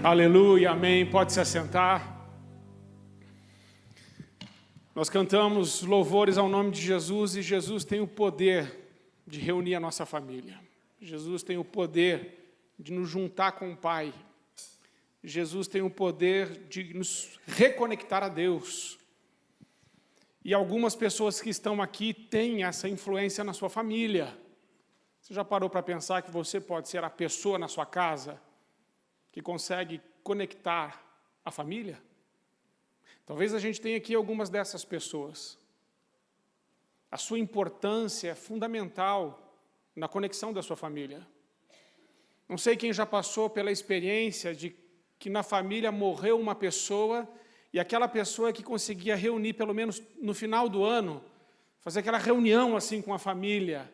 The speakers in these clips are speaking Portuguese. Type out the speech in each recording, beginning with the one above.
Aleluia, amém. Pode se assentar. Nós cantamos louvores ao nome de Jesus e Jesus tem o poder de reunir a nossa família. Jesus tem o poder de nos juntar com o Pai. Jesus tem o poder de nos reconectar a Deus. E algumas pessoas que estão aqui têm essa influência na sua família. Você já parou para pensar que você pode ser a pessoa na sua casa que consegue conectar a família? Talvez a gente tenha aqui algumas dessas pessoas. A sua importância é fundamental na conexão da sua família. Não sei quem já passou pela experiência de que na família morreu uma pessoa e aquela pessoa que conseguia reunir, pelo menos no final do ano, fazer aquela reunião assim com a família.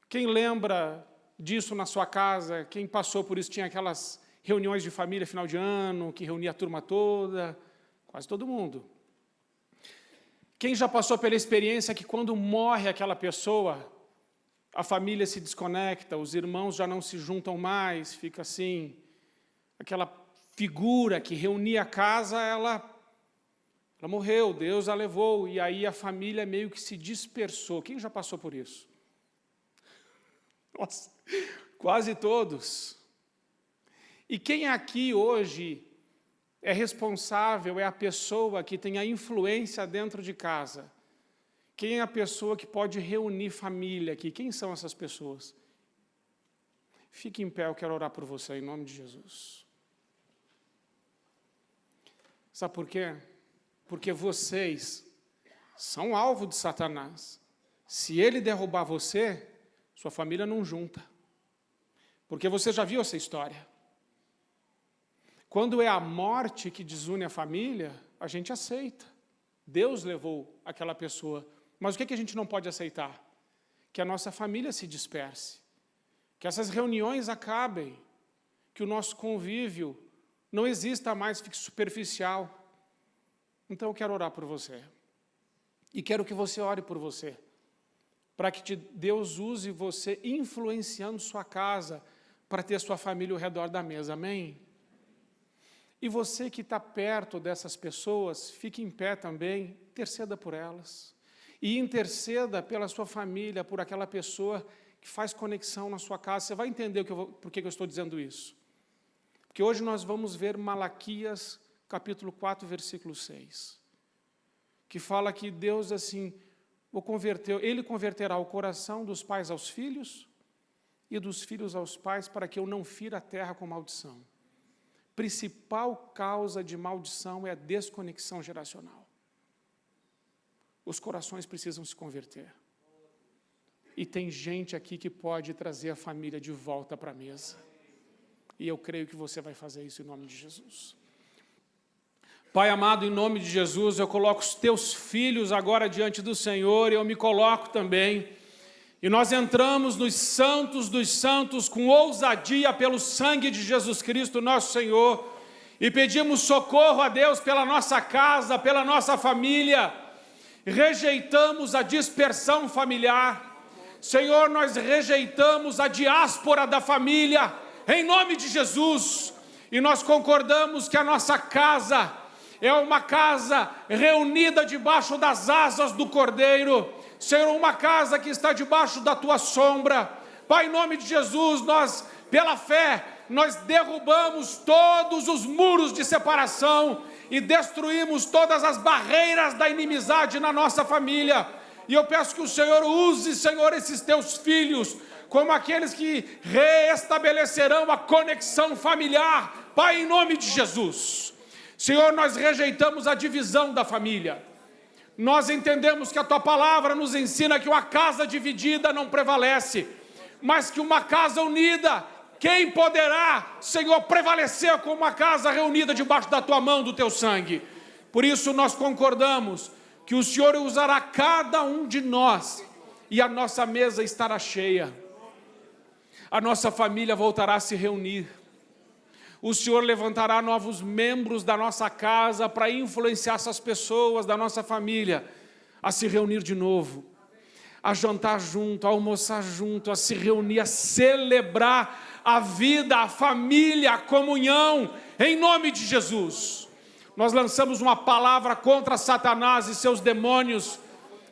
Quem lembra disso na sua casa? Quem passou por isso? Tinha aquelas reuniões de família final de ano, que reunia a turma toda, quase todo mundo. Quem já passou pela experiência que quando morre aquela pessoa, a família se desconecta, os irmãos já não se juntam mais, fica assim, aquela figura que reunia a casa, ela morreu, Deus a levou, e aí a família meio que se dispersou. Quem já passou por isso? Nossa, quase todos. E quem aqui hoje é responsável, é a pessoa que tem a influência dentro de casa? Quem é a pessoa que pode reunir família aqui? Quem são essas pessoas? Fique em pé, eu quero orar por você, em nome de Jesus. Sabe por quê? Porque vocês são alvo de Satanás. Se ele derrubar você, sua família não junta. Porque você já viu essa história. Quando é a morte que desune a família, a gente aceita. Deus levou aquela pessoa. Mas o que a gente não pode aceitar? Que a nossa família se disperse. Que essas reuniões acabem. Que o nosso convívio não exista mais, fique superficial. Então eu quero orar por você. E quero que você ore por você. Para que Deus use você influenciando sua casa para ter sua família ao redor da mesa. Amém? E você que está perto dessas pessoas, fique em pé também, interceda por elas. E interceda pela sua família, por aquela pessoa que faz conexão na sua casa. Você vai entender por que eu estou dizendo isso. Porque hoje nós vamos ver Malaquias, capítulo 4, versículo 6. Que fala que Deus, assim, Ele converterá o coração dos pais aos filhos e dos filhos aos pais, para que eu não fira a terra com maldição. Principal causa de maldição é a desconexão geracional. Os corações precisam se converter. E tem gente aqui que pode trazer a família de volta para a mesa. E eu creio que você vai fazer isso em nome de Jesus. Pai amado, em nome de Jesus, eu coloco os teus filhos agora diante do Senhor, e eu me coloco também. E nós entramos nos santos dos santos com ousadia pelo sangue de Jesus Cristo, nosso Senhor, e pedimos socorro a Deus pela nossa casa, pela nossa família. Rejeitamos a dispersão familiar. Senhor, nós rejeitamos a diáspora da família, em nome de Jesus. E nós concordamos que a nossa casa é uma casa reunida debaixo das asas do Cordeiro. Senhor, uma casa que está debaixo da Tua sombra. Pai, em nome de Jesus, nós, pela fé, nós derrubamos todos os muros de separação e destruímos todas as barreiras da inimizade na nossa família. E eu peço que o Senhor use, Senhor, esses Teus filhos como aqueles que reestabelecerão a conexão familiar. Pai, em nome de Jesus. Senhor, nós rejeitamos a divisão da família. Nós entendemos que a Tua palavra nos ensina que uma casa dividida não prevalece, mas que uma casa unida, quem poderá, Senhor, prevalecer com uma casa reunida debaixo da Tua mão, do Teu sangue? Por isso nós concordamos que o Senhor usará cada um de nós e a nossa mesa estará cheia. A nossa família voltará a se reunir. O Senhor levantará novos membros da nossa casa para influenciar essas pessoas da nossa família a se reunir de novo. a jantar junto, a almoçar junto, a se reunir, a celebrar a vida, a família, a comunhão, em nome de Jesus. Nós lançamos uma palavra contra Satanás e seus demônios,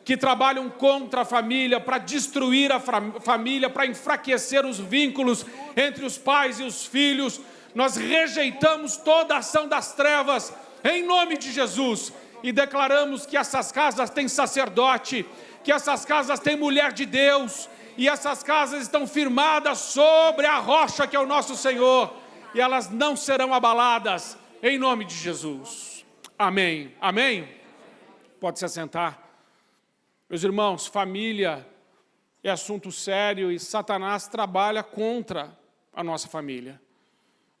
que trabalham contra a família, para destruir a família, para enfraquecer os vínculos entre os pais e os filhos. Nós rejeitamos toda a ação das trevas, em nome de Jesus, e declaramos que essas casas têm sacerdote, que essas casas têm mulher de Deus, e essas casas estão firmadas sobre a rocha que é o nosso Senhor, e elas não serão abaladas, em nome de Jesus. Amém. Amém? Pode se assentar. Meus irmãos, família é assunto sério e Satanás trabalha contra a nossa família.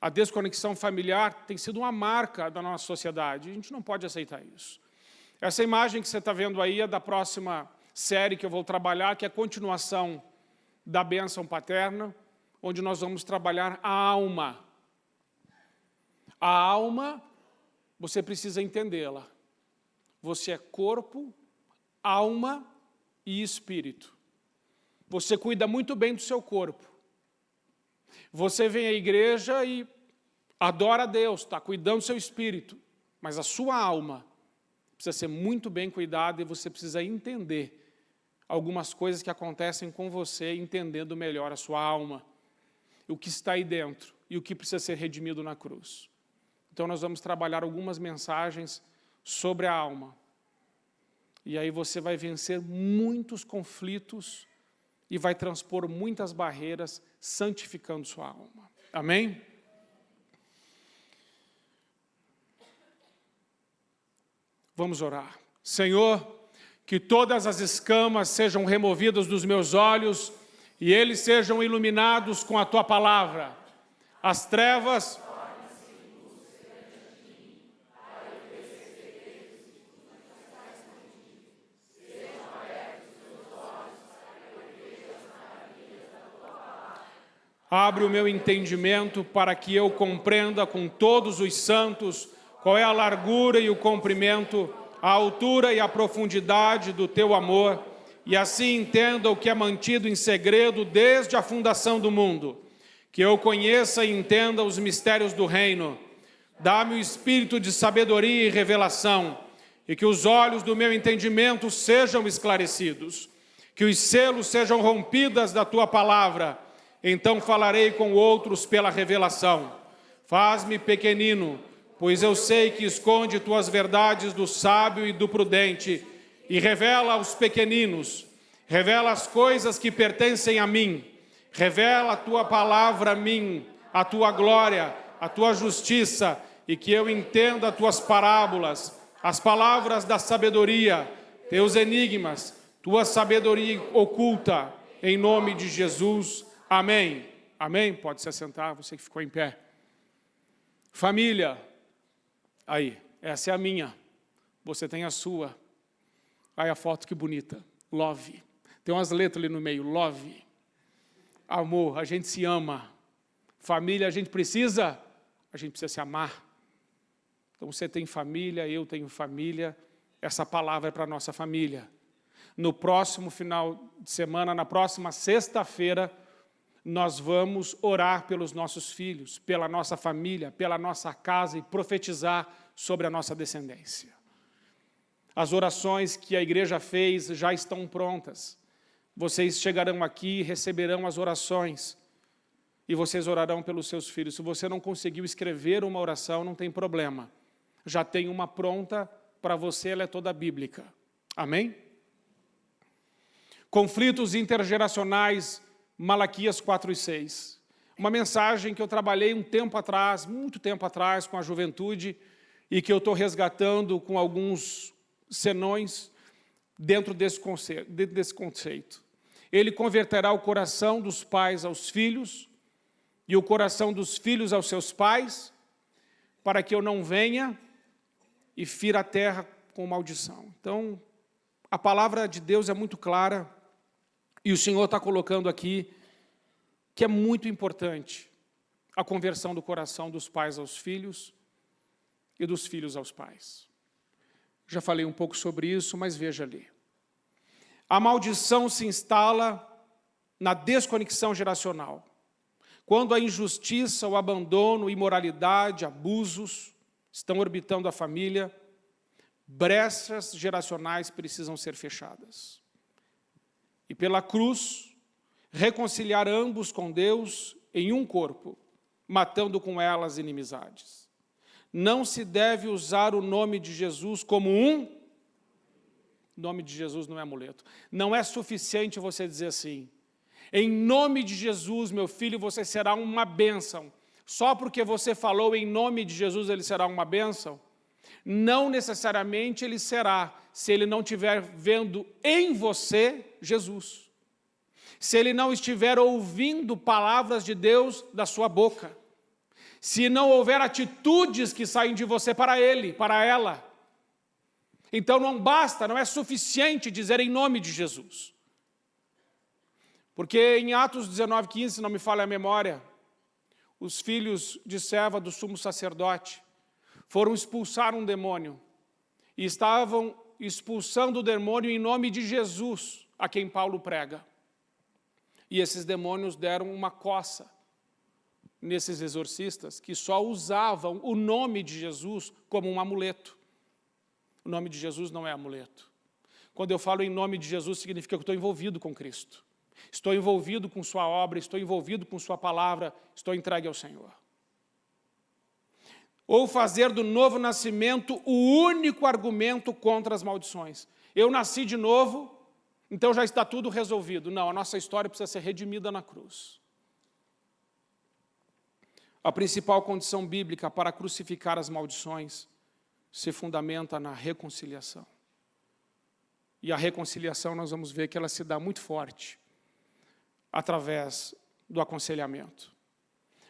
A desconexão familiar tem sido uma marca da nossa sociedade. A gente não pode aceitar isso. Essa imagem que você está vendo aí é da próxima série que eu vou trabalhar, que é a continuação da bênção paterna, onde nós vamos trabalhar a alma. A alma, você precisa entendê-la. Você é corpo, alma e espírito. Você cuida muito bem do seu corpo. Você vem à igreja e adora a Deus, está cuidando do seu espírito, mas a sua alma precisa ser muito bem cuidada e você precisa entender algumas coisas que acontecem com você, entendendo melhor a sua alma, o que está aí dentro e o que precisa ser redimido na cruz. Então nós vamos trabalhar algumas mensagens sobre a alma. E aí você vai vencer muitos conflitos e vai transpor muitas barreiras, santificando sua alma. Amém? Vamos orar. Senhor, que todas as escamas sejam removidas dos meus olhos e eles sejam iluminados com a Tua palavra. As trevas abre o meu entendimento para que eu compreenda com todos os santos qual é a largura e o comprimento, a altura e a profundidade do Teu amor, e assim entenda o que é mantido em segredo desde a fundação do mundo. Que eu conheça e entenda os mistérios do reino. Dá-me o espírito de sabedoria e revelação, e que os olhos do meu entendimento sejam esclarecidos, que os selos sejam rompidas da Tua palavra. Então falarei com outros pela revelação. Faz-me pequenino, pois eu sei que esconde Tuas verdades do sábio e do prudente, e revela aos pequeninos, revela as coisas que pertencem a mim, revela a Tua palavra a mim, a Tua glória, a Tua justiça, e que eu entenda as Tuas parábolas, as palavras da sabedoria, Teus enigmas, Tua sabedoria oculta, em nome de Jesus. Amém. Amém? Pode se assentar, você que ficou em pé. Família, aí, essa é a minha, você tem a sua. Aí a foto que bonita, love. Tem umas letras ali no meio, love. Amor, a gente se ama. Família, a gente precisa se amar. Então você tem família, eu tenho família, essa palavra é para a nossa família. No próximo final de semana, na próxima sexta-feira, nós vamos orar pelos nossos filhos, pela nossa família, pela nossa casa e profetizar sobre a nossa descendência. As orações que a igreja fez já estão prontas. Vocês chegarão aqui e receberão as orações e vocês orarão pelos seus filhos. Se você não conseguiu escrever uma oração, não tem problema. Já tem uma pronta para você, ela é toda bíblica. Amém? Conflitos intergeracionais, Malaquias 4:6. Uma mensagem que eu trabalhei um tempo atrás, muito tempo atrás, com a juventude, e que eu estou resgatando com alguns senões dentro desse conceito. Ele converterá o coração dos pais aos filhos e o coração dos filhos aos seus pais, para que eu não venha e fira a terra com maldição. Então, a palavra de Deus é muito clara, e o Senhor está colocando aqui que é muito importante a conversão do coração dos pais aos filhos e dos filhos aos pais. Já falei um pouco sobre isso, mas veja ali. A maldição se instala na desconexão geracional. Quando a injustiça, o abandono, imoralidade, abusos estão orbitando a família, brechas geracionais precisam ser fechadas. E pela cruz, reconciliar ambos com Deus em um corpo, matando com ela as inimizades. Não se deve usar o nome de Jesus como o nome de Jesus não é amuleto. Não é suficiente você dizer assim, em nome de Jesus, meu filho, você será uma bênção. Só porque você falou em nome de Jesus, ele será uma bênção? Não necessariamente ele será, se ele não estiver vendo em você Jesus. Se ele não estiver ouvindo palavras de Deus da sua boca. Se não houver atitudes que saem de você para ele, para ela. Então não basta, não é suficiente dizer em nome de Jesus. Porque em Atos 19:15, se não me falha a memória, os filhos de serva do sumo sacerdote foram expulsar um demônio e estavam expulsando o demônio em nome de Jesus, a quem Paulo prega. E esses demônios deram uma coça nesses exorcistas que só usavam o nome de Jesus como um amuleto. O nome de Jesus não é amuleto. Quando eu falo em nome de Jesus, significa que eu estou envolvido com Cristo. Estou envolvido com sua obra, estou envolvido com sua palavra, estou entregue ao Senhor. Ou fazer do novo nascimento o único argumento contra as maldições. Eu nasci de novo, então já está tudo resolvido. Não, a nossa história precisa ser redimida na cruz. A principal condição bíblica para crucificar as maldições se fundamenta na reconciliação. E a reconciliação nós vamos ver que ela se dá muito forte através do aconselhamento.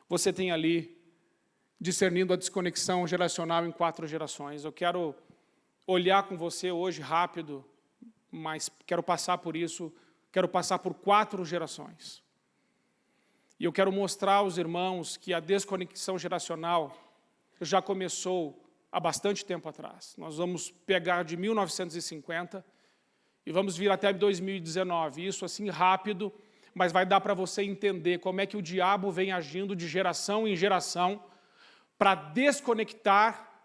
Você tem ali, discernindo a desconexão geracional em 4 gerações. Eu quero olhar com você hoje rápido, mas quero passar por isso, quero passar por 4 gerações. E eu quero mostrar aos irmãos que a desconexão geracional já começou há bastante tempo atrás. Nós vamos pegar de 1950 e vamos vir até 2019. Isso assim rápido, mas vai dar para você entender como é que o diabo vem agindo de geração em geração para desconectar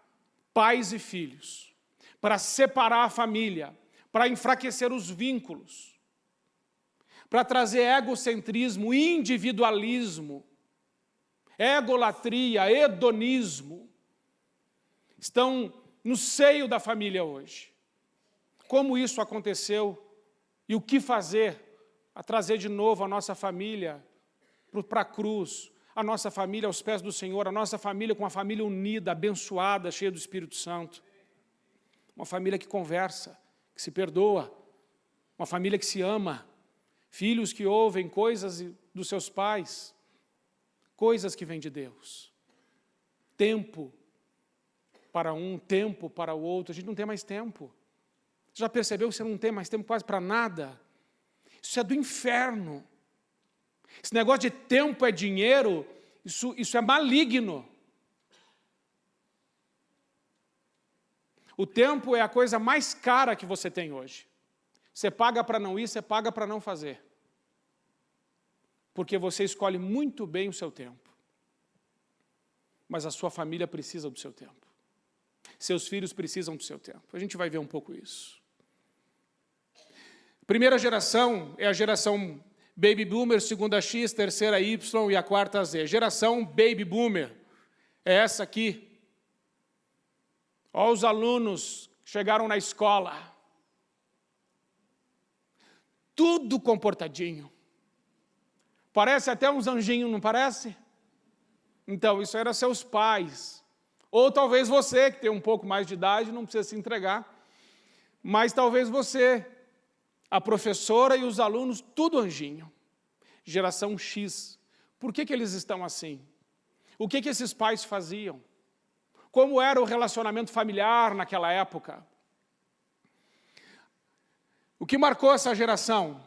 pais e filhos, para separar a família, para enfraquecer os vínculos, para trazer egocentrismo, individualismo, egolatria, hedonismo. Estão no seio da família hoje. Como isso aconteceu e o que fazer a trazer de novo a nossa família para a cruz, a nossa família aos pés do Senhor, a nossa família com uma família unida, abençoada, cheia do Espírito Santo. Uma família que conversa, que se perdoa, uma família que se ama, filhos que ouvem coisas dos seus pais, coisas que vêm de Deus. Tempo para um, tempo para o outro. A gente não tem mais tempo. Você já percebeu que você não tem mais tempo quase para nada? Isso é do inferno. Esse negócio de tempo é dinheiro, isso é maligno. O tempo é a coisa mais cara que você tem hoje. Você paga para não ir, você paga para não fazer. Porque você escolhe muito bem o seu tempo. Mas a sua família precisa do seu tempo. Seus filhos precisam do seu tempo. A gente vai ver um pouco isso. Primeira geração é a geração Baby Boomer, segunda X, terceira Y e a quarta Z. Geração Baby Boomer é essa aqui. Olha os alunos que chegaram na escola. Tudo comportadinho. Parece até uns anjinhos, não parece? Então, isso era seus pais. Ou talvez você, que tem um pouco mais de idade, não precisa se entregar. Mas talvez você, a professora e os alunos, tudo anjinho. Geração X. Por que eles estão assim? O que esses pais faziam? Como era o relacionamento familiar naquela época? O que marcou essa geração?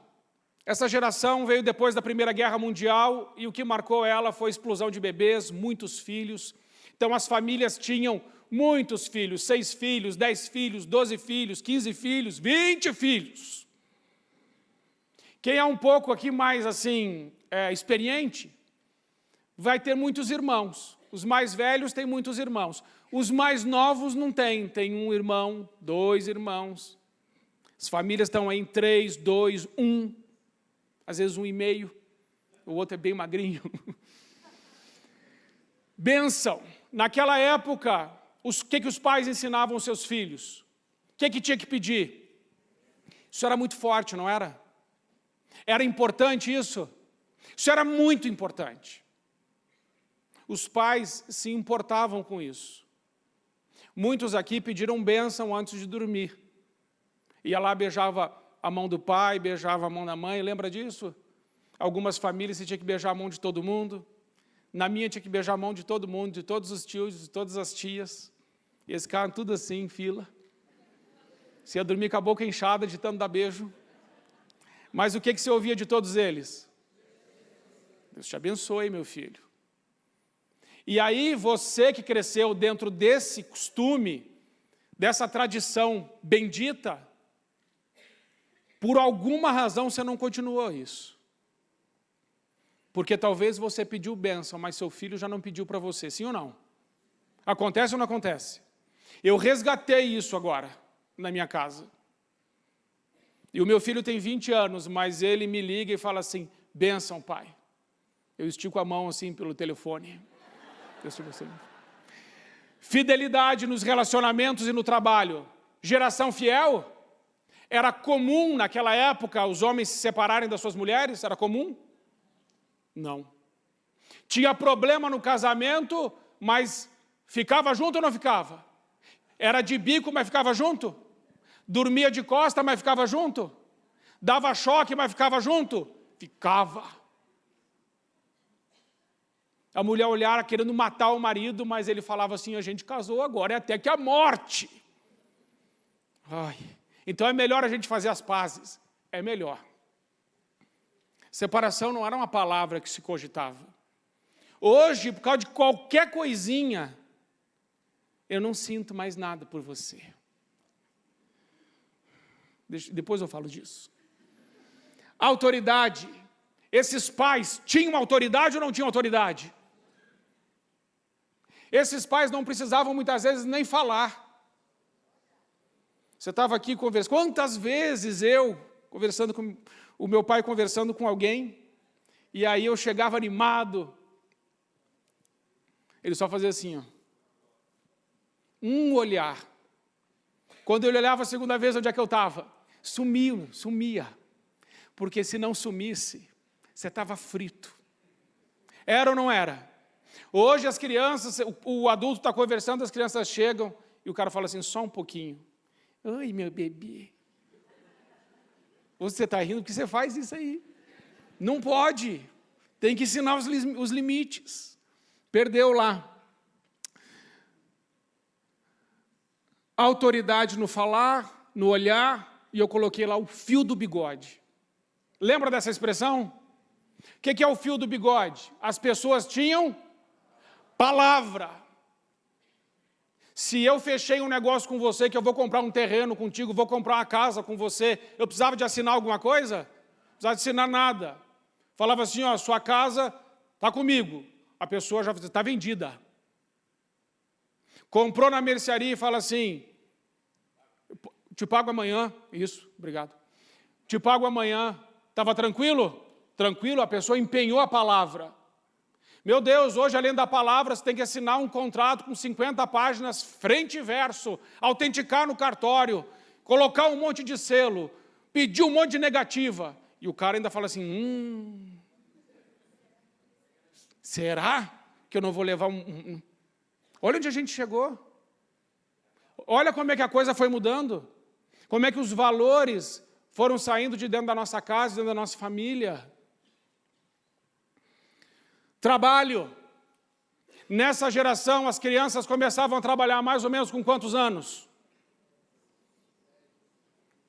Essa geração veio depois da Primeira Guerra Mundial e o que marcou ela foi a explosão de bebês, muitos filhos. Então as famílias tinham muitos filhos, 6 filhos, 10 filhos, 12 filhos, 15 filhos, 20 filhos. Quem é um pouco aqui mais assim, experiente, vai ter muitos irmãos. Os mais velhos têm muitos irmãos. Os mais novos não têm. Tem um irmão, 2 irmãos. As famílias estão aí em 3, 2, 1. Às vezes 1,5. O outro é bem magrinho. Bênção. Naquela época, o que os pais ensinavam aos seus filhos? O que tinha que pedir? Isso era muito forte, não era? Era importante isso? Isso era muito importante. Os pais se importavam com isso. Muitos aqui pediram bênção antes de dormir. Ia lá, beijava a mão do pai, beijava a mão da mãe, lembra disso? Algumas famílias você tinha que beijar a mão de todo mundo. Na minha tinha que beijar a mão de todo mundo, de todos os tios, de todas as tias. E eles ficavam tudo assim, em fila. Você ia dormir com a boca inchada de tanto dar beijo. Mas o que você ouvia de todos eles? Deus te abençoe, meu filho. E aí você que cresceu dentro desse costume, dessa tradição bendita, por alguma razão você não continuou isso. Porque talvez você pediu bênção, mas seu filho já não pediu para você, sim ou não? Acontece ou não acontece? Eu resgatei isso agora, na minha casa. E o meu filho tem 20 anos, mas ele me liga e fala assim, bênção, pai. Eu estico a mão assim pelo telefone. Fidelidade nos relacionamentos e no trabalho. Geração fiel. Era comum naquela época os homens se separarem das suas mulheres? Era comum? Não. Tinha problema no casamento, mas ficava junto ou não ficava? Era de bico, mas ficava junto? Dormia de costa, mas ficava junto? Dava choque, mas ficava junto? Ficava. A mulher olhava querendo matar o marido, mas ele falava assim, a gente casou agora, é até que a morte. Ai, então é melhor a gente fazer as pazes. É melhor. Separação não era uma palavra que se cogitava. Hoje, por causa de qualquer coisinha, eu não sinto mais nada por você. Depois eu falo disso. Autoridade. Esses pais tinham autoridade ou não tinham autoridade? Esses pais não precisavam muitas vezes nem falar. Você estava aqui conversando. Quantas vezes eu, conversando com o meu pai, conversando com alguém, e aí eu chegava animado, ele só fazia assim, ó. Um olhar. Quando ele olhava a segunda vez, onde é que eu estava? Sumia. Porque se não sumisse, você estava frito. Era ou não era? Hoje as crianças, o adulto está conversando, as crianças chegam, e o cara fala assim, só um pouquinho. Oi, meu bebê. Você está rindo porque você faz isso aí. Não pode. Tem que ensinar os limites. Perdeu lá. Autoridade no falar, no olhar, e eu coloquei lá o fio do bigode. Lembra dessa expressão? O que é o fio do bigode? As pessoas tinham palavra. Se eu fechei um negócio com você, que eu vou comprar um terreno contigo, vou comprar uma casa com você, eu precisava de assinar alguma coisa? Não precisava de assinar nada. Falava assim, ó, sua casa está comigo. A pessoa já está vendida. Comprou na mercearia e fala assim, te pago amanhã. Isso, obrigado. Te pago amanhã. Estava tranquilo? Tranquilo, a pessoa empenhou a palavra. Meu Deus, hoje, além da palavra, você tem que assinar um contrato com 50 páginas, frente e verso, autenticar no cartório, colocar um monte de selo, pedir um monte de negativa. E o cara ainda fala assim, será que eu não vou levar Olha onde a gente chegou. Olha como é que a coisa foi mudando. Como é que os valores foram saindo de dentro da nossa casa, dentro da nossa família. Trabalho. Nessa geração, as crianças começavam a trabalhar mais ou menos com quantos anos?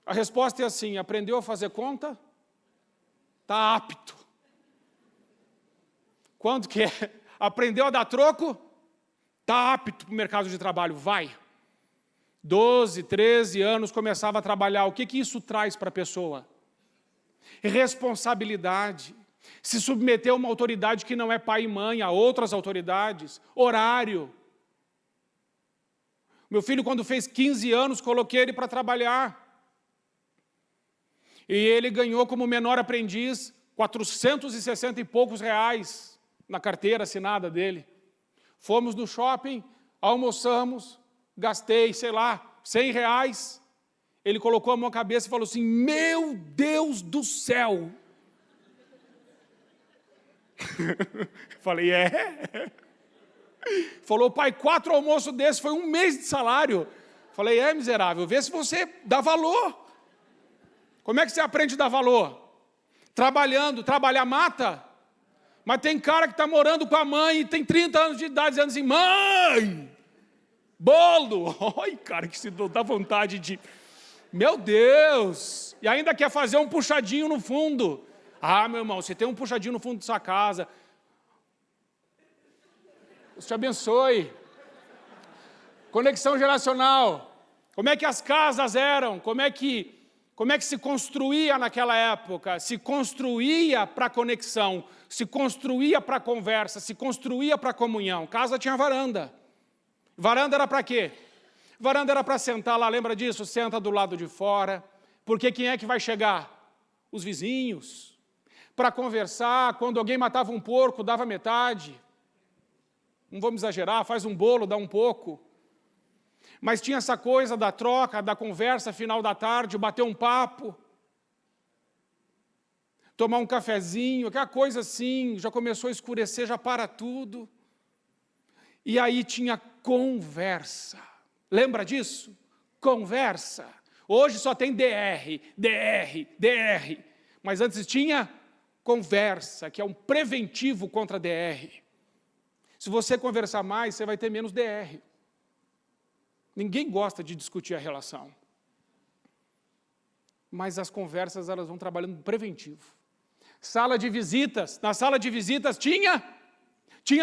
A resposta é assim, aprendeu a fazer conta? Está apto. Quando que é? Aprendeu a dar troco? Está apto para o mercado de trabalho, vai. 12, 13 anos começava a trabalhar. O que isso traz para a pessoa? responsabilidade, se submeter a uma autoridade que não é pai e mãe, a outras autoridades, horário. Meu filho, quando fez 15 anos, coloquei ele para trabalhar. E ele ganhou como menor aprendiz 460 e poucos reais na carteira assinada dele. Fomos no shopping, almoçamos, gastei, sei lá, 100 reais. Ele colocou a mão na cabeça e falou assim, meu Deus do céu! Falei, é? Falou, pai, 4 almoços desses foi 1 mês de salário. Falei, é, miserável, vê se você dá valor. Como é que você aprende a dar valor? Trabalhando, trabalhar mata. Mas tem cara que está morando com a mãe e tem 30 anos de idade, dizendo assim, mãe, bolo. Ai, cara, que se dá vontade de... Meu Deus! E ainda quer fazer um puxadinho no fundo. Ah, meu irmão, você tem um puxadinho no fundo da sua casa. Deus te abençoe. Conexão geracional. Como é que as casas eram? Como é que se construía naquela época? Se construía para conexão, se construía para conversa, se construía para comunhão. Casa tinha varanda. Varanda era para quê? Varanda era para sentar lá, lembra disso? Senta do lado de fora. Porque quem é que vai chegar? Os vizinhos. Para conversar, quando alguém matava um porco, dava metade. Não vamos exagerar, faz um bolo, dá um pouco. Mas tinha essa coisa da troca, da conversa, final da tarde, bater um papo. Tomar um cafezinho, aquela coisa assim, já começou a escurecer, já para tudo. E aí tinha conversa. Lembra disso? Conversa. Hoje só tem DR. Mas antes tinha conversa, que é um preventivo contra DR. Se você conversar mais, você vai ter menos DR. Ninguém gosta de discutir a relação. Mas as conversas, elas vão trabalhando preventivo. Sala de visitas. Na sala de visitas tinha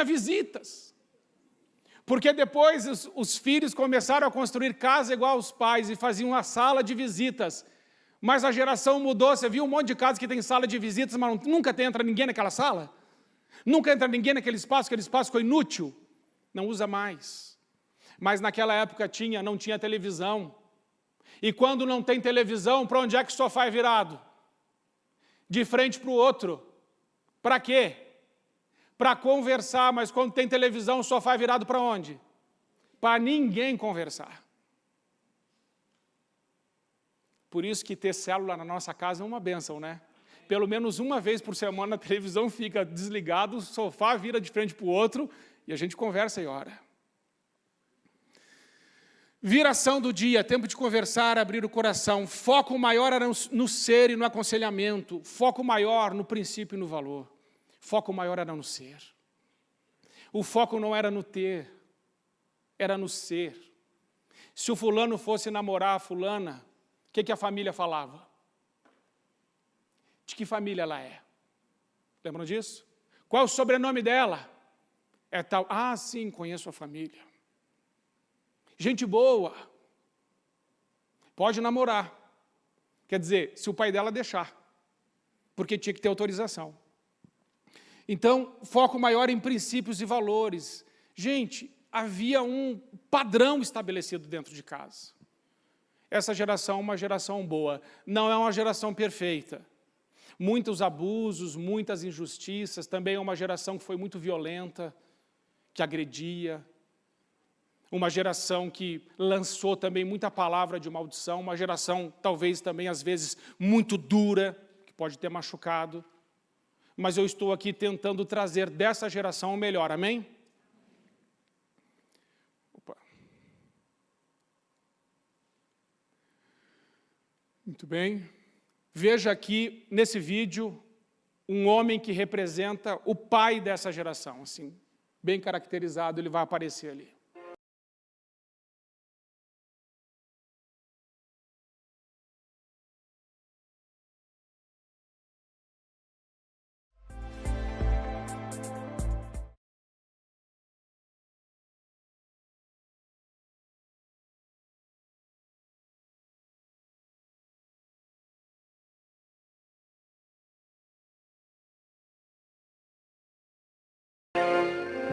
visitas. Porque depois os filhos começaram a construir casa igual aos pais e faziam uma sala de visitas. Mas a geração mudou. Você viu um monte de casas que tem sala de visitas, mas nunca entra ninguém naquela sala? Nunca entra ninguém naquele espaço ficou inútil? Não usa mais. Mas naquela época não tinha televisão. E quando não tem televisão, para onde é que o sofá é virado? De frente para o outro. Para quê? Para conversar, mas quando tem televisão, o sofá é virado para onde? Para ninguém conversar. Por isso que ter célula na nossa casa é uma bênção, né? Pelo menos uma vez por semana a televisão fica desligada, o sofá vira de frente para o outro e a gente conversa e ora. Viração do dia, tempo de conversar, abrir o coração. Foco maior era no ser e no aconselhamento. Foco maior no princípio e no valor. Foco maior era no ser. O foco não era no ter, era no ser. Se o fulano fosse namorar a fulana, o que a família falava? De que família ela é? Lembram disso? Qual é o sobrenome dela? É tal. Ah, sim, conheço a família. Gente boa. Pode namorar. Quer dizer, se o pai dela deixar. Porque tinha que ter autorização. Então, foco maior em princípios e valores. Gente, havia um padrão estabelecido dentro de casa. Essa geração é uma geração boa. Não é uma geração perfeita. Muitos abusos, muitas injustiças. Também é uma geração que foi muito violenta, que agredia. Uma geração que lançou também muita palavra de maldição. Uma geração, talvez também, às vezes, muito dura, que pode ter machucado. Mas eu estou aqui tentando trazer dessa geração o melhor, amém? Opa. Muito bem. Veja aqui, nesse vídeo, um homem que representa o pai dessa geração, assim, bem caracterizado, ele vai aparecer ali.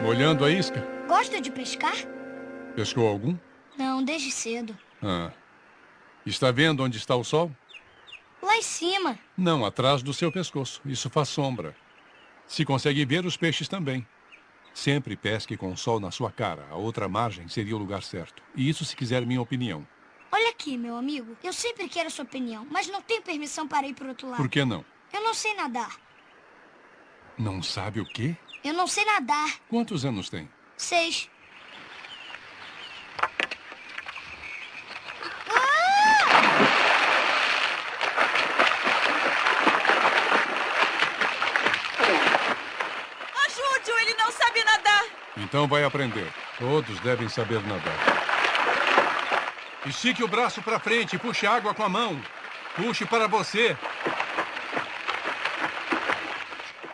Molhando a isca? Gosta de pescar? Pescou algum? Não, desde cedo. Está vendo onde está o sol? Lá em cima. Não, atrás do seu pescoço. Isso faz sombra. Se consegue ver, os peixes também. Sempre pesque com o sol na sua cara. A outra margem seria o lugar certo. E isso se quiser minha opinião. Olha aqui, meu amigo. Eu sempre quero a sua opinião, mas não tenho permissão para ir para o outro lado. Por que não? Eu não sei nadar. Não sabe o quê? Eu não sei nadar. Quantos anos tem? 6. Ajude-o, ele não sabe nadar. Então vai aprender. Todos devem saber nadar. Estique o braço para frente e puxe água com a mão. Puxe para você.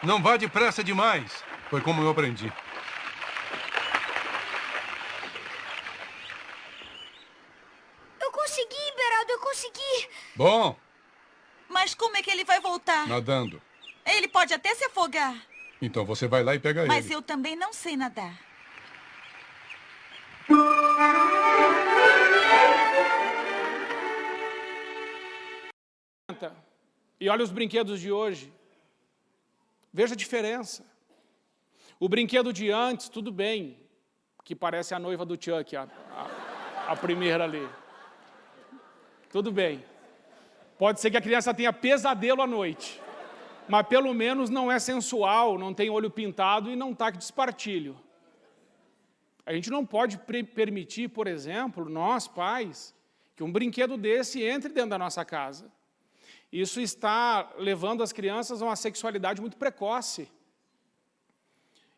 Não vá depressa demais. Foi como eu aprendi. Eu consegui, Beraldo, eu consegui. Bom, Mas como é que ele vai voltar? nadando. Ele pode até se afogar. Então você vai lá e pega Mas ele. eu também não sei nadar. E olha os brinquedos de hoje. Veja a diferença. O brinquedo de antes, tudo bem, que parece a noiva do Chuck, a primeira ali. Tudo bem. Pode ser que a criança tenha pesadelo à noite, mas pelo menos não é sensual, não tem olho pintado e não está de espartilho. A gente não pode permitir, por exemplo, nós pais, que um brinquedo desse entre dentro da nossa casa. Isso está levando as crianças a uma sexualidade muito precoce.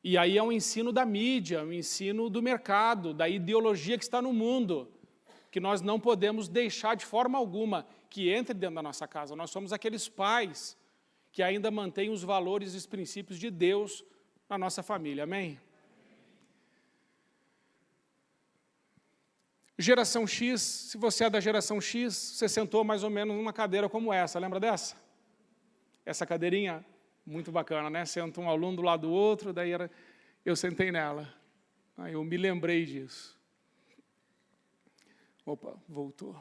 E aí é um ensino da mídia, um ensino do mercado, da ideologia que está no mundo, que nós não podemos deixar de forma alguma que entre dentro da nossa casa. Nós somos aqueles pais que ainda mantêm os valores e os princípios de Deus na nossa família. Amém? Geração X, se você é da geração X, você sentou mais ou menos numa cadeira como essa, lembra dessa? Essa cadeirinha, muito bacana, né? Senta um aluno do lado do outro, daí eu sentei nela. Aí eu me lembrei disso. Opa, voltou.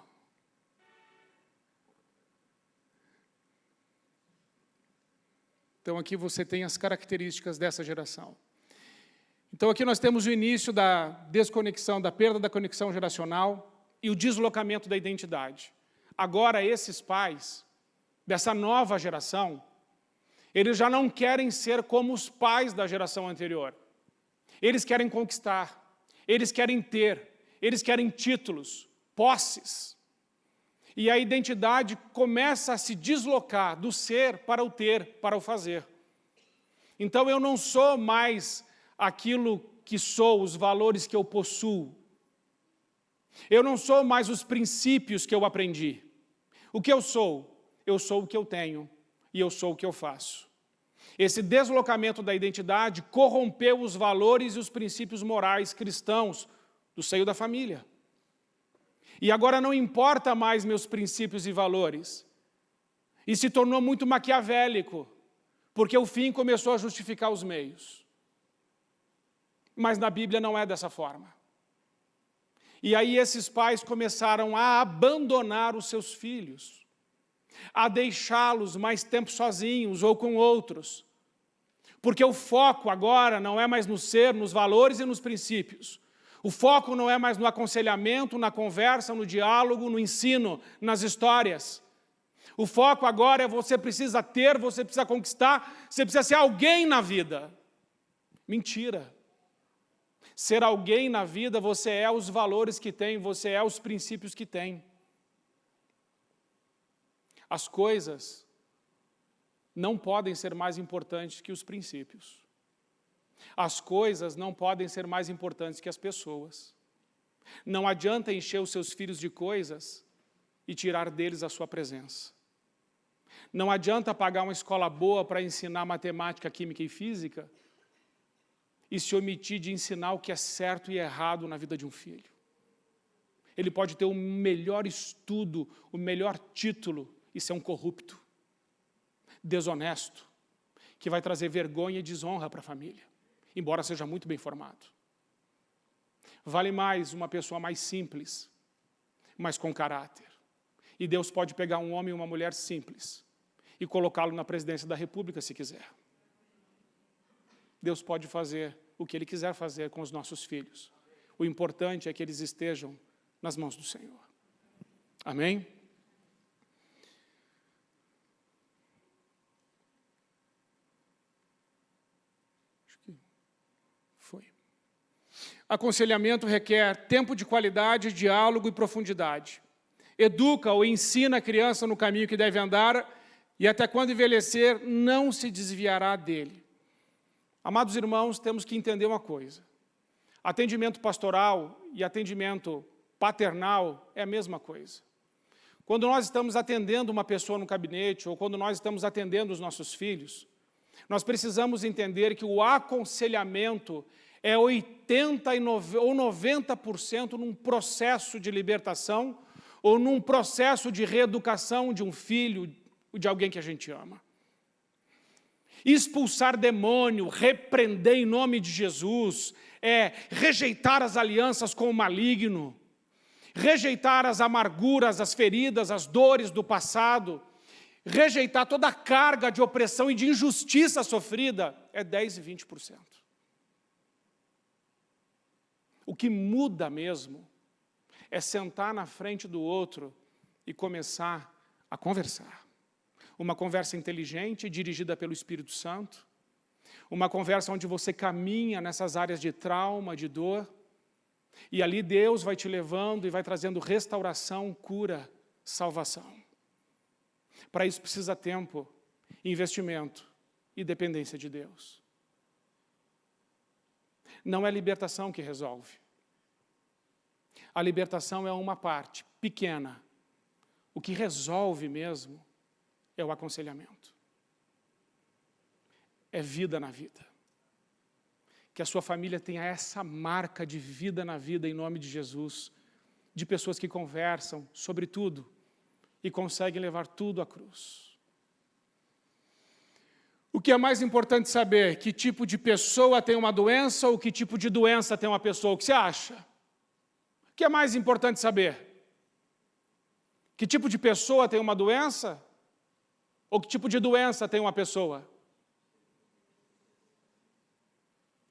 Então aqui você tem as características dessa geração. Então aqui nós temos o início da desconexão, da perda da conexão geracional e o deslocamento da identidade. Agora esses pais, dessa nova geração, eles já não querem ser como os pais da geração anterior. Eles querem conquistar, eles querem ter, eles querem títulos, posses. E a identidade começa a se deslocar do ser para o ter, para o fazer. Então eu não sou mais aquilo que sou, os valores que eu possuo. Eu não sou mais os princípios que eu aprendi. O que eu sou? Eu sou o que eu tenho e eu sou o que eu faço. Esse deslocamento da identidade corrompeu os valores e os princípios morais cristãos do seio da família. E agora não importa mais meus princípios e valores. E se tornou muito maquiavélico, porque o fim começou a justificar os meios. Mas na Bíblia não é dessa forma. E aí esses pais começaram a abandonar os seus filhos, a deixá-los mais tempo sozinhos ou com outros. Porque o foco agora não é mais no ser, nos valores e nos princípios. O foco não é mais no aconselhamento, na conversa, no diálogo, no ensino, nas histórias. O foco agora é você precisa ter, você precisa conquistar, você precisa ser alguém na vida. Mentira. Ser alguém na vida, você é os valores que tem, você é os princípios que tem. As coisas não podem ser mais importantes que os princípios. As coisas não podem ser mais importantes que as pessoas. Não adianta encher os seus filhos de coisas e tirar deles a sua presença. Não adianta pagar uma escola boa para ensinar matemática, química e física e se omitir de ensinar o que é certo e errado na vida de um filho. Ele pode ter o melhor estudo, o melhor título e ser um corrupto, desonesto, que vai trazer vergonha e desonra para a família. embora seja muito bem formado. Vale mais uma pessoa mais simples, mas com caráter. E Deus pode pegar um homem e uma mulher simples e colocá-lo na presidência da República se quiser. Deus pode fazer o que Ele quiser fazer com os nossos filhos. O importante é que eles estejam nas mãos do Senhor. Amém? Acho que foi. Aconselhamento requer tempo de qualidade, diálogo e profundidade. Educa ou ensina a criança no caminho que deve andar e até quando envelhecer não se desviará dele. Amados irmãos, temos que entender uma coisa. Atendimento pastoral e atendimento paternal é a mesma coisa. Quando nós estamos atendendo uma pessoa no gabinete ou quando nós estamos atendendo os nossos filhos, nós precisamos entender que o aconselhamento é 80% ou 90% num processo de libertação ou num processo de reeducação de um filho, de alguém que a gente ama. Expulsar demônio, repreender em nome de Jesus, rejeitar as alianças com o maligno, rejeitar as amarguras, as feridas, as dores do passado, rejeitar toda a carga de opressão e de injustiça sofrida, é 10% e 20%. O que muda mesmo é sentar na frente do outro e começar a conversar. Uma conversa inteligente, dirigida pelo Espírito Santo. Uma conversa onde você caminha nessas áreas de trauma, de dor. E ali Deus vai te levando e vai trazendo restauração, cura, salvação. Para isso precisa tempo, investimento e dependência de Deus. Não é a libertação que resolve. A libertação é uma parte pequena. O que resolve mesmo é o aconselhamento. É vida na vida. Que a sua família tenha essa marca de vida na vida em nome de Jesus, de pessoas que conversam sobre tudo e conseguem levar tudo à cruz. O que é mais importante saber? Que tipo de pessoa tem uma doença ou que tipo de doença tem uma pessoa? O que você acha? O que é mais importante saber? Que tipo de pessoa tem uma doença? Ou que tipo de doença tem uma pessoa?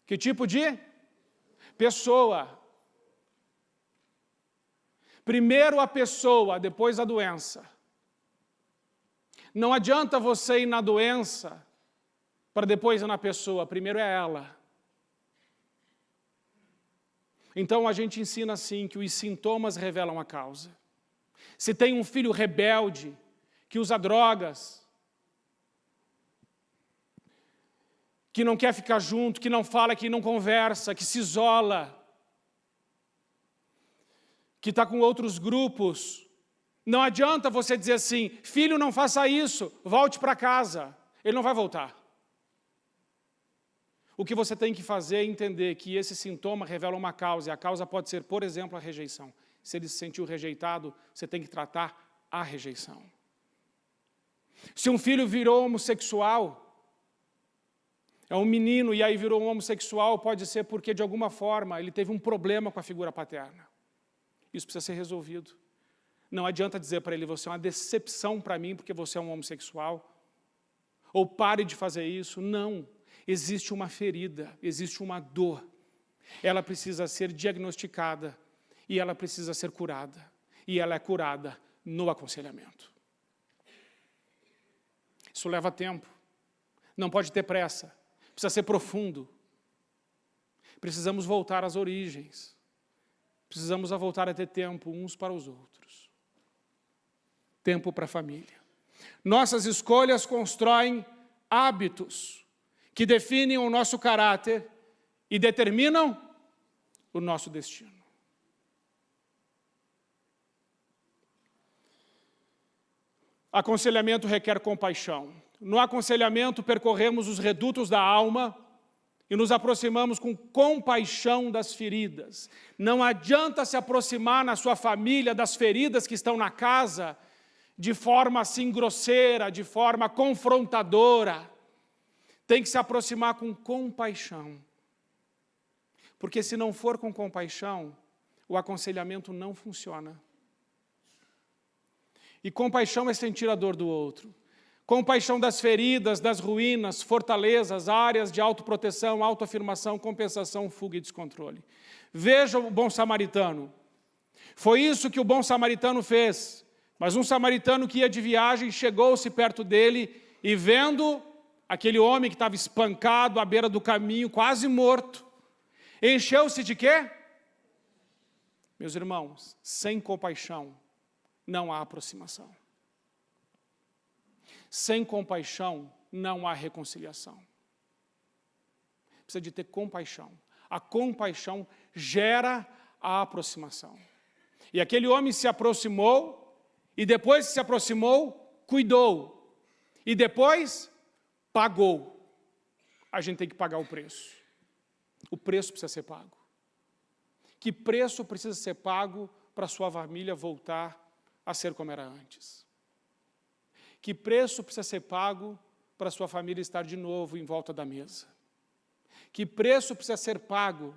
Que tipo de pessoa? Primeiro a pessoa, depois a doença. Não adianta você ir na doença para depois ir na pessoa, primeiro é ela. Então a gente ensina assim que os sintomas revelam a causa. Se tem um filho rebelde que usa drogas, que não quer ficar junto, que não fala, que não conversa, que se isola, que está com outros grupos, não adianta você dizer assim, filho, não faça isso, volte para casa. Ele não vai voltar. O que você tem que fazer é entender que esse sintoma revela uma causa, e a causa pode ser, por exemplo, a rejeição. Se ele se sentiu rejeitado, você tem que tratar a rejeição. Se um filho virou homossexual, é um menino e aí virou um homossexual, pode ser porque, de alguma forma, ele teve um problema com a figura paterna. Isso precisa ser resolvido. Não adianta dizer para ele, você é uma decepção para mim porque você é um homossexual. Ou pare de fazer isso. Não. Existe uma ferida, existe uma dor. Ela precisa ser diagnosticada e ela precisa ser curada. E ela é curada no aconselhamento. Isso leva tempo. Não pode ter pressa. Precisa ser profundo. Precisamos voltar às origens. Precisamos voltar a ter tempo uns para os outros. Tempo para a família. Nossas escolhas constroem hábitos que definem o nosso caráter e determinam o nosso destino. Aconselhamento requer compaixão. No aconselhamento, percorremos os redutos da alma e nos aproximamos com compaixão das feridas. Não adianta se aproximar na sua família das feridas que estão na casa de forma assim grosseira, de forma confrontadora. Tem que se aproximar com compaixão. Porque se não for com compaixão, o aconselhamento não funciona. E compaixão é sentir a dor do outro. Compaixão das feridas, das ruínas, fortalezas, áreas de autoproteção, autoafirmação, compensação, fuga e descontrole. Veja o bom samaritano. Foi isso que o bom samaritano fez. Mas um samaritano que ia de viagem chegou-se perto dele e vendo aquele homem que estava espancado à beira do caminho, quase morto, encheu-se de quê? Meus irmãos, sem compaixão não há aproximação. Sem compaixão não há reconciliação. Precisa de ter compaixão. A compaixão gera a aproximação. E aquele homem se aproximou, e depois que se aproximou, cuidou. E depois, pagou. A gente tem que pagar o preço. O preço precisa ser pago. Que preço precisa ser pago para a sua família voltar a ser como era antes? Que preço precisa ser pago para a sua família estar de novo em volta da mesa? Que preço precisa ser pago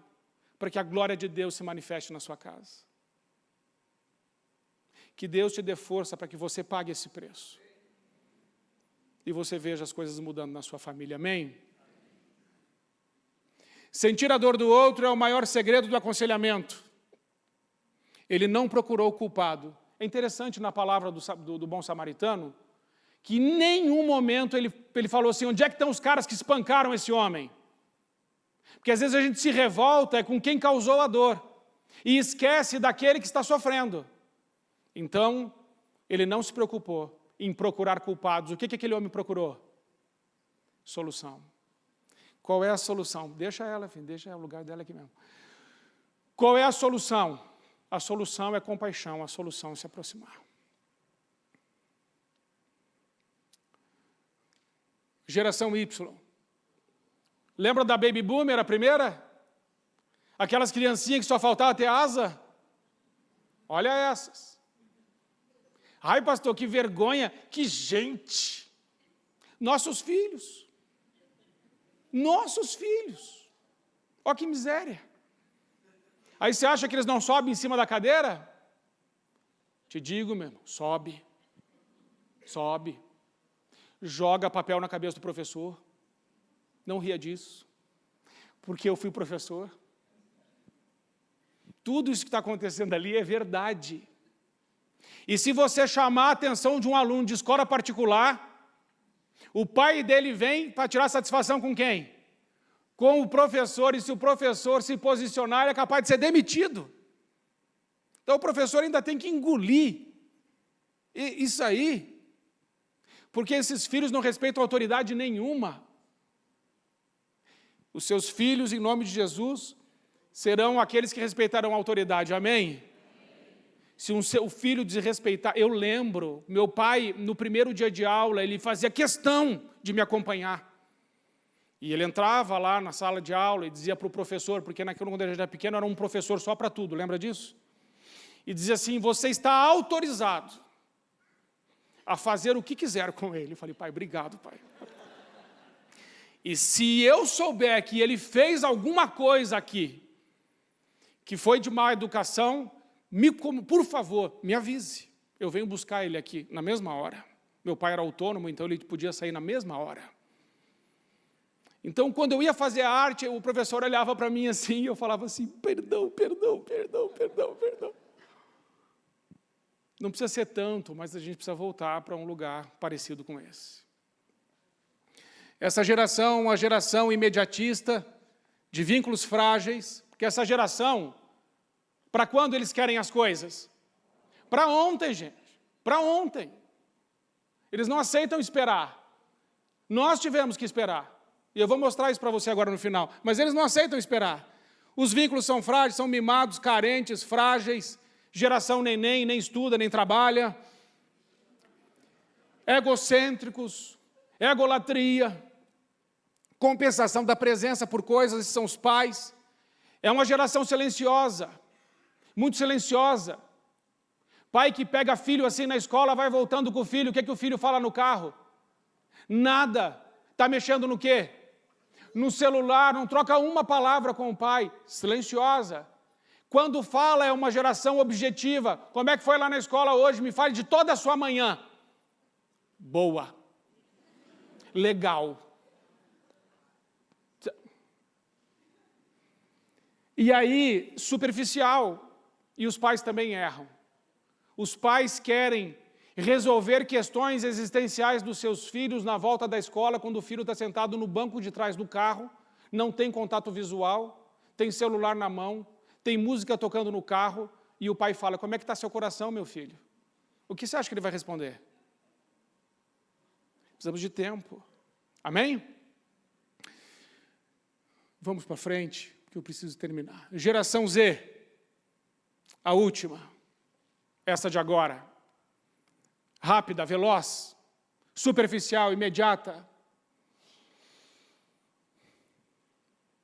para que a glória de Deus se manifeste na sua casa? Que Deus te dê força para que você pague esse preço. E você veja as coisas mudando na sua família. Amém? Sentir a dor do outro é o maior segredo do aconselhamento. Ele não procurou o culpado. É interessante na palavra do bom samaritano, que em nenhum momento ele falou assim, onde é que estão os caras que espancaram esse homem? Porque às vezes a gente se revolta com quem causou a dor e esquece daquele que está sofrendo. Então, ele não se preocupou em procurar culpados. O que aquele homem procurou? Solução. Qual é a solução? Deixa ela, filho, deixa o lugar dela aqui mesmo. Qual é a solução? A solução é compaixão, a solução é se aproximar. Geração Y. Lembra da Baby Boomer, a primeira? Aquelas criancinhas que só faltava ter asa? Olha essas. Ai, pastor, que vergonha, que gente. Nossos filhos. Nossos filhos. Olha que miséria. Aí você acha que eles não sobem em cima da cadeira? Te digo, meu irmão, sobe. Sobe. Joga papel na cabeça do professor. Não ria disso. Porque eu fui professor. Tudo isso que está acontecendo ali é verdade. E se você chamar a atenção de um aluno de escola particular, o pai dele vem para tirar satisfação com quem? Com o professor, e se o professor se posicionar, ele é capaz de ser demitido. Então o professor ainda tem que engolir isso aí, porque esses filhos não respeitam autoridade nenhuma. Os seus filhos, em nome de Jesus, serão aqueles que respeitarão a autoridade, amém? Se um seu filho desrespeitar, eu lembro, meu pai, no primeiro dia de aula, ele fazia questão de me acompanhar. E ele entrava lá na sala de aula e dizia para o professor, porque naquele quando ele era pequeno, era um professor só para tudo, lembra disso? E dizia assim, você está autorizado a fazer o que quiser com ele. Eu falei, pai, obrigado, pai. E se eu souber que ele fez alguma coisa aqui, que foi de má educação, por favor, me avise. Eu venho buscar ele aqui na mesma hora. Meu pai era autônomo, então ele podia sair na mesma hora. Então, quando eu ia fazer a arte, o professor olhava para mim assim, e eu falava assim, perdão, perdão, perdão, perdão, perdão. Não precisa ser tanto, mas a gente precisa voltar para um lugar parecido com esse. Essa geração, uma geração imediatista, de vínculos frágeis, porque essa geração, para quando eles querem as coisas? Para ontem, gente. Para ontem. Eles não aceitam esperar. Nós tivemos que esperar. E eu vou mostrar isso para você agora no final. Mas eles não aceitam esperar. Os vínculos são frágeis, são mimados, carentes, frágeis. Geração nem estuda, nem trabalha. Egocêntricos. Egolatria. Compensação da presença por coisas, esses são os pais. É uma geração silenciosa. Muito silenciosa. Pai que pega filho assim na escola, vai voltando com o filho, o que o filho fala no carro? Nada. Está mexendo no quê? no celular, não troca uma palavra com o pai, silenciosa. Quando fala, é uma geração objetiva. Como é que foi lá na escola hoje? Me fale de toda a sua manhã. Boa. Legal. E aí, superficial. E os pais também erram. Os pais querem resolver questões existenciais dos seus filhos na volta da escola, quando o filho está sentado no banco de trás do carro, não tem contato visual, tem celular na mão, tem música tocando no carro, e o pai fala, como é que está seu coração, meu filho? O que você acha que ele vai responder? Precisamos de tempo. Amém? Vamos para frente, que eu preciso terminar. Geração Z, a última, essa de agora. Rápida, veloz, superficial, imediata.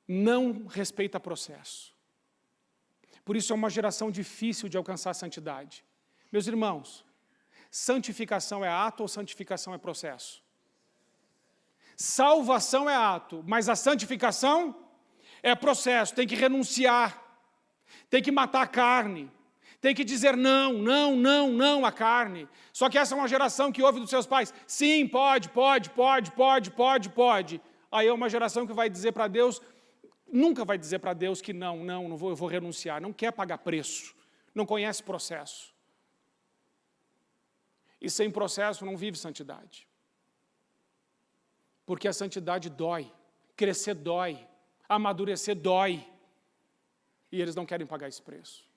Não respeita processo. Por isso é uma geração difícil de alcançar a santidade. Meus irmãos, santificação é ato ou santificação é processo? Salvação é ato, mas a santificação é processo. Tem que renunciar, tem que matar a carne, tem que dizer não, não, não, não à carne. Só que essa é uma geração que ouve dos seus pais, sim, pode. Aí é uma geração que vai dizer para Deus, nunca vai dizer para Deus que não vou, eu vou renunciar, não quer pagar preço, não conhece processo. E sem processo não vive santidade. Porque a santidade dói, crescer dói, amadurecer dói. E eles não querem pagar esse preço.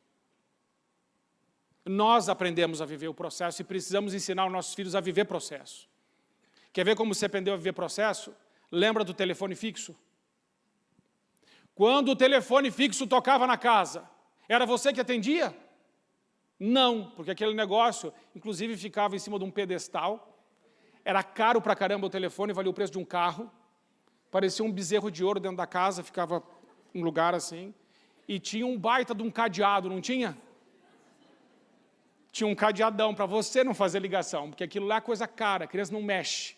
Nós aprendemos a viver o processo e precisamos ensinar os nossos filhos a viver processo. Quer ver como você aprendeu a viver processo? Lembra do telefone fixo? Quando o telefone fixo tocava na casa, era você que atendia? Não, porque aquele negócio, inclusive, ficava em cima de um pedestal. Era caro pra caramba o telefone, valia o preço de um carro. Parecia um bezerro de ouro dentro da casa, ficava em um lugar assim. E tinha um baita de um cadeado, não tinha? Tinha um cadeadão para você não fazer ligação, porque aquilo lá é coisa cara, a criança não mexe.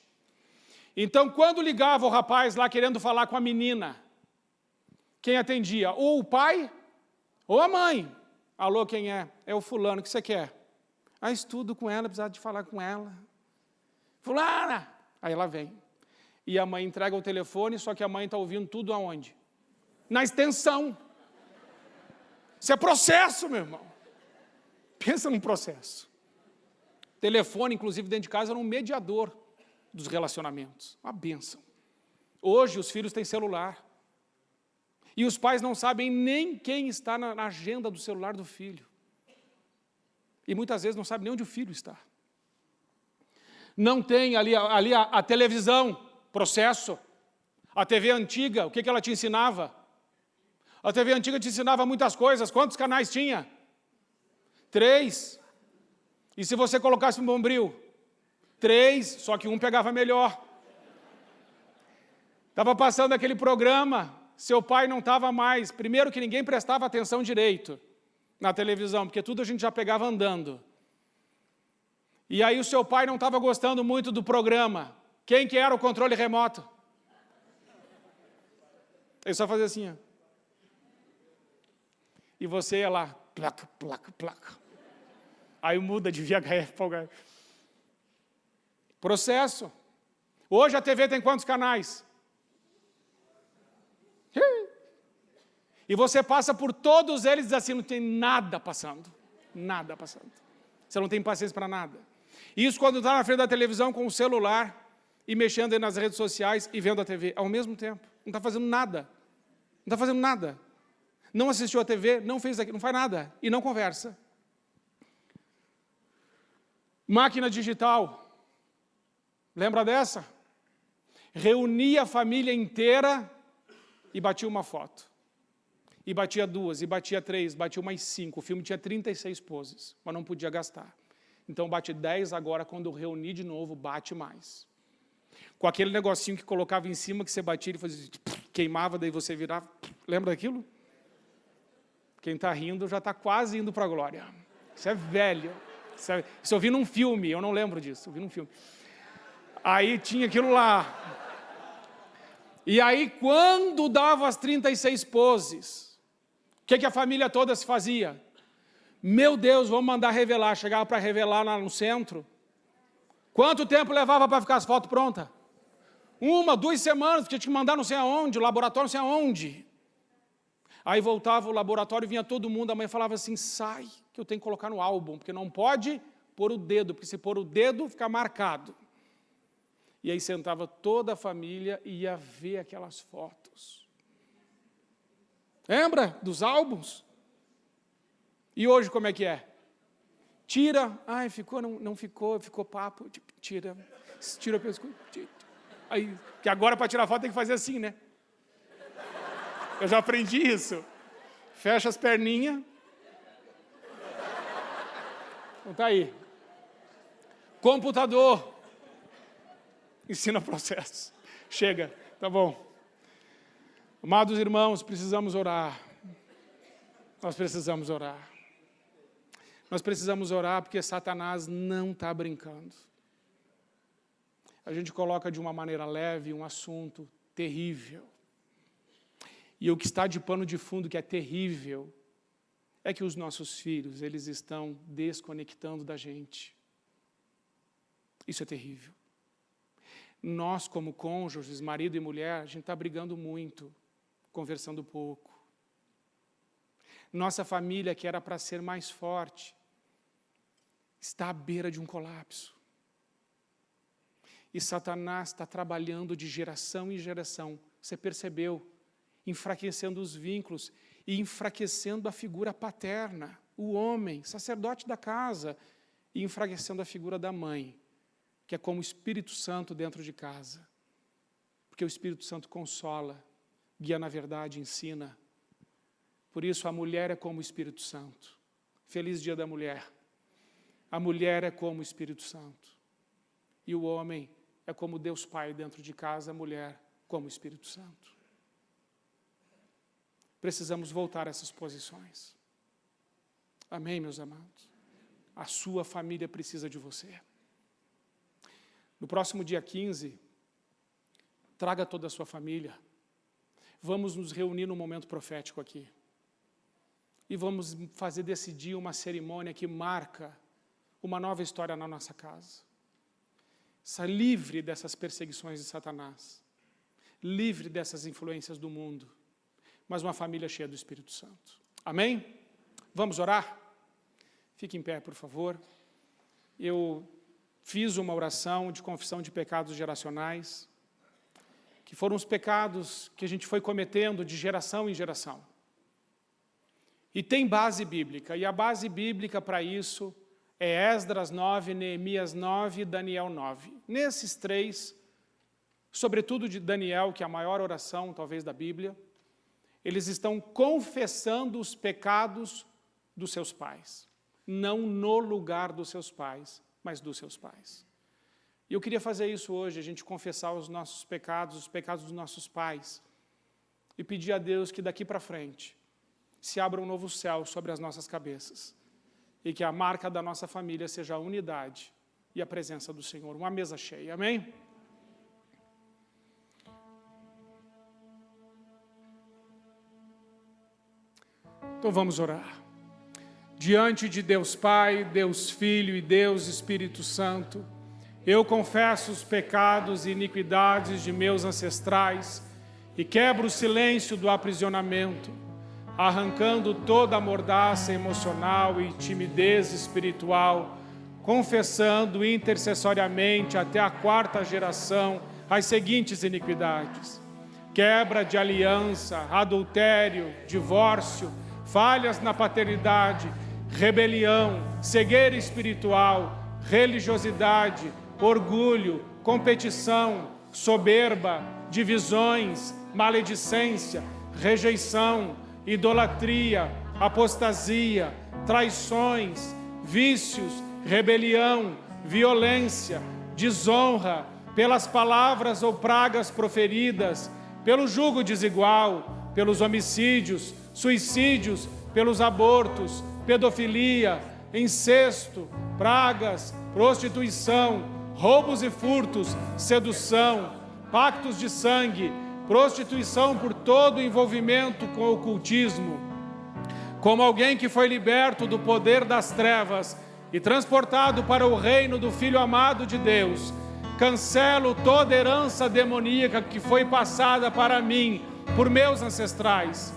Então, quando ligava o rapaz lá querendo falar com a menina, quem atendia? Ou o pai, ou a mãe. Alô, quem é? É o fulano, o que você quer? Estudo com ela, precisava de falar com ela. Fulana! Aí ela vem. E a mãe entrega o telefone, só que a mãe está ouvindo tudo aonde? Na extensão. Isso é processo, meu irmão. Pensa num processo. Telefone, inclusive, dentro de casa, era um mediador dos relacionamentos. Uma bênção. Hoje, os filhos têm celular. E os pais não sabem nem quem está na agenda do celular do filho. E muitas vezes não sabem nem onde o filho está. Não tem ali a televisão, processo. A TV antiga, o que ela te ensinava? A TV antiga te ensinava muitas coisas. Quantos canais tinha? 3. E se você colocasse um bombril? 3, só que um pegava melhor. Estava passando aquele programa, seu pai não estava mais. Primeiro que ninguém prestava atenção direito na televisão, porque tudo a gente já pegava andando. E aí o seu pai não estava gostando muito do programa. Quem que era o controle remoto? Ele só fazia assim, ó. E você ia lá, placa, placa, placa. Aí muda de VHF para o processo. Hoje a TV tem quantos canais? E você passa por todos eles e diz assim, não tem nada passando. Nada passando. Você não tem paciência para nada. Isso quando está na frente da televisão com o celular e mexendo aí nas redes sociais e vendo a TV ao mesmo tempo. Não está fazendo nada. Não está fazendo nada. Não assistiu a TV, não fez aquilo, não faz nada. E não conversa. Máquina digital. Lembra dessa? Reunia a família inteira e batia uma foto. E batia 2, e batia 3, batia mais 5. O filme tinha 36 poses, mas não podia gastar. Então bate 10 agora, quando eu reunir de novo, bate mais. Com aquele negocinho que colocava em cima, que você batia e fazia, queimava, daí você virava. Lembra daquilo? Quem está rindo já está quase indo para a glória. Isso é velho. Isso eu vi num filme, eu não lembro disso, eu vi num filme. Aí tinha aquilo lá. E aí, quando dava as 36 poses, o que a família toda se fazia? Meu Deus, vamos mandar revelar. Chegava para revelar lá no centro. Quanto tempo levava para ficar as fotos prontas? 1, 2 semanas, porque tinha que mandar não sei aonde, o laboratório não sei aonde. Aí voltava o laboratório, vinha todo mundo, a mãe falava assim, sai, que eu tenho que colocar no álbum, porque não pode pôr o dedo, porque se pôr o dedo, fica marcado. E aí sentava toda a família e ia ver aquelas fotos. Lembra dos álbuns? E hoje como é que é? Tira, ai, ficou, não ficou, ficou papo, tira o pescoço. Aí, que agora para tirar foto tem que fazer assim, né? Eu já aprendi isso. Fecha as perninhas. Então tá aí. Computador. Ensina o processo. Chega, tá bom. Amados irmãos, precisamos orar. Nós precisamos orar. Nós precisamos orar porque Satanás não está brincando. A gente coloca de uma maneira leve um assunto terrível. E o que está de pano de fundo, que é terrível, é que os nossos filhos, eles estão desconectando da gente. Isso é terrível. Nós, como cônjuges, marido e mulher, a gente está brigando muito, conversando pouco. Nossa família, que era para ser mais forte, está à beira de um colapso. E Satanás está trabalhando de geração em geração. Você percebeu? Enfraquecendo os vínculos e enfraquecendo a figura paterna, o homem, sacerdote da casa, e enfraquecendo a figura da mãe, que é como o Espírito Santo dentro de casa. Porque o Espírito Santo consola, guia na verdade, ensina. Por isso a mulher é como o Espírito Santo. Feliz Dia da Mulher. A mulher é como o Espírito Santo. E o homem é como Deus Pai dentro de casa, a mulher como o Espírito Santo. Precisamos voltar a essas posições. Amém, meus amados? A sua família precisa de você. No próximo dia 15, traga toda a sua família. Vamos nos reunir num momento profético aqui. E vamos fazer desse dia uma cerimônia que marca uma nova história na nossa casa. Está livre dessas perseguições de Satanás. Livre dessas influências do mundo. Mas uma família cheia do Espírito Santo. Amém? Vamos orar? Fique em pé, por favor. Eu fiz uma oração de confissão de pecados geracionais, que foram os pecados que a gente foi cometendo de geração em geração. E tem base bíblica, e a base bíblica para isso é Esdras 9, Neemias 9 e Daniel 9. Nesses três, sobretudo de Daniel, que é a maior oração, talvez, da Bíblia, eles estão confessando os pecados dos seus pais. Não no lugar dos seus pais, mas dos seus pais. E eu queria fazer isso hoje, a gente confessar os nossos pecados, os pecados dos nossos pais, e pedir a Deus que daqui para frente se abra um novo céu sobre as nossas cabeças, e que a marca da nossa família seja a unidade e a presença do Senhor. Uma mesa cheia, amém? Então vamos orar. Diante de Deus Pai, Deus Filho e Deus Espírito Santo, eu confesso os pecados e iniquidades de meus ancestrais e quebro o silêncio do aprisionamento, arrancando toda a mordaça emocional e timidez espiritual, confessando intercessoriamente até a 4ª geração as seguintes iniquidades: quebra de aliança, adultério, divórcio, falhas na paternidade, rebelião, cegueira espiritual, religiosidade, orgulho, competição, soberba, divisões, maledicência, rejeição, idolatria, apostasia, traições, vícios, rebelião, violência, desonra, pelas palavras ou pragas proferidas, pelo jugo desigual, pelos homicídios, suicídios, pelos abortos, pedofilia, incesto, pragas, prostituição, roubos e furtos, sedução, pactos de sangue, prostituição por todo o envolvimento com o ocultismo. Como alguém que foi liberto do poder das trevas e transportado para o reino do Filho amado de Deus, cancelo toda herança demoníaca que foi passada para mim por meus ancestrais.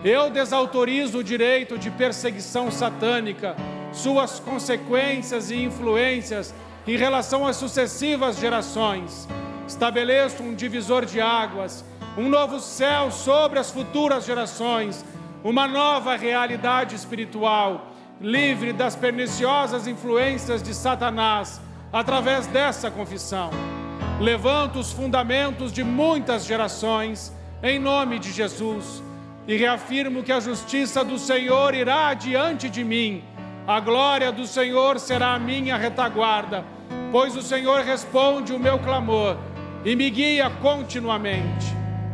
Eu desautorizo o direito de perseguição satânica, suas consequências e influências em relação às sucessivas gerações. Estabeleço um divisor de águas, um novo céu sobre as futuras gerações, uma nova realidade espiritual, livre das perniciosas influências de Satanás, através dessa confissão. Levanto os fundamentos de muitas gerações, em nome de Jesus, e reafirmo que a justiça do Senhor irá adiante de mim. A glória do Senhor será a minha retaguarda, pois o Senhor responde o meu clamor e me guia continuamente.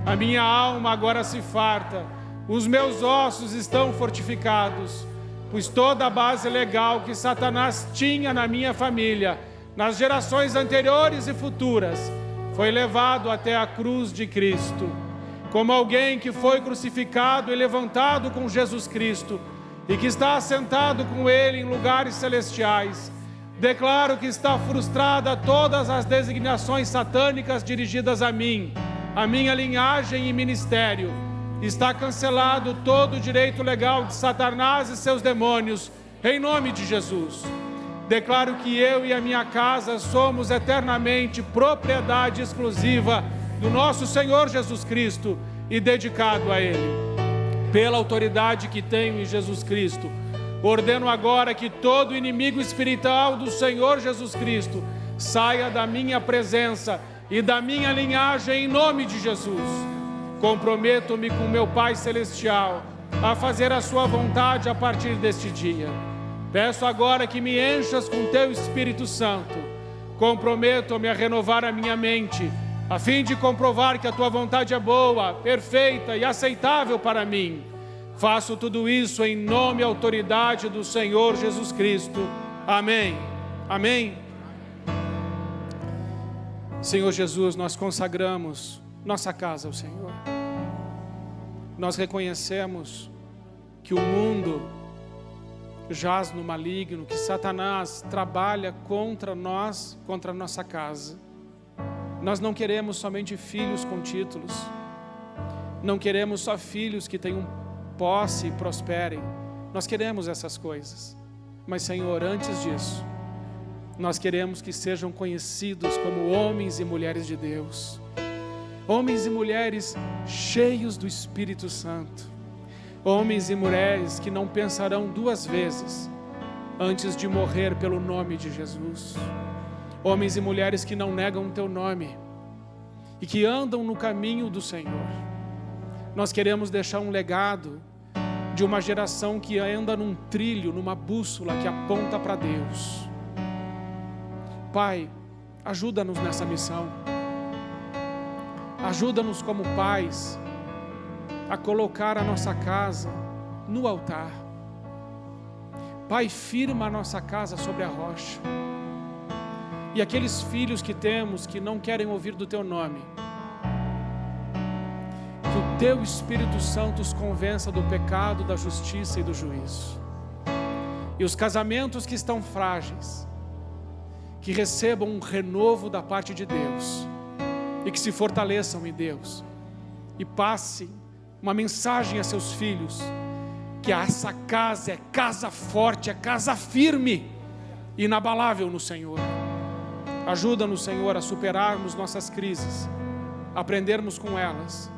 A minha alma agora se farta, os meus ossos estão fortificados, pois toda a base legal que Satanás tinha na minha família, nas gerações anteriores e futuras, foi levado até a cruz de Cristo. Como alguém que foi crucificado e levantado com Jesus Cristo, e que está assentado com Ele em lugares celestiais, declaro que está frustrada todas as designações satânicas dirigidas a mim, a minha linhagem e ministério. Está cancelado todo o direito legal de Satanás e seus demônios, em nome de Jesus. Declaro que eu e a minha casa somos eternamente propriedade exclusiva do nosso Senhor Jesus Cristo e dedicado a Ele. Pela autoridade que tenho em Jesus Cristo, ordeno agora que todo inimigo espiritual do Senhor Jesus Cristo saia da minha presença e da minha linhagem em nome de Jesus. Comprometo-me com meu Pai Celestial a fazer a sua vontade a partir deste dia. Peço agora que me enchas com teu Espírito Santo. Comprometo-me a renovar a minha mente, a fim de comprovar que a tua vontade é boa, perfeita e aceitável para mim. Faço tudo isso em nome e autoridade do Senhor Jesus Cristo. Amém. Amém. Senhor Jesus, nós consagramos nossa casa ao Senhor. Nós reconhecemos que o mundo jaz no maligno, que Satanás trabalha contra nós, contra a nossa casa. Nós não queremos somente filhos com títulos, não queremos só filhos que tenham posse e prosperem. Nós queremos essas coisas, mas Senhor, antes disso, nós queremos que sejam conhecidos como homens e mulheres de Deus, homens e mulheres cheios do Espírito Santo, homens e mulheres que não pensarão duas vezes antes de morrer pelo nome de Jesus, homens e mulheres que não negam o teu nome e que andam no caminho do Senhor. Nós queremos deixar um legado de uma geração que anda num trilho, numa bússola que aponta para Deus. Pai, ajuda-nos nessa missão. Ajuda-nos como pais a colocar a nossa casa no altar. Pai, firma a nossa casa sobre a rocha. E aqueles filhos que temos que não querem ouvir do teu nome, que o teu Espírito Santo os convença do pecado, da justiça e do juízo. E os casamentos que estão frágeis, que recebam um renovo da parte de Deus e que se fortaleçam em Deus e passem uma mensagem a seus filhos, que essa casa é casa forte, é casa firme, inabalável no Senhor. Ajuda-nos, Senhor, a superarmos nossas crises, aprendermos com elas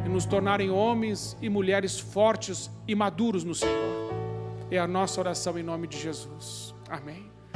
e nos tornarem homens e mulheres fortes e maduros no Senhor. É a nossa oração em nome de Jesus. Amém.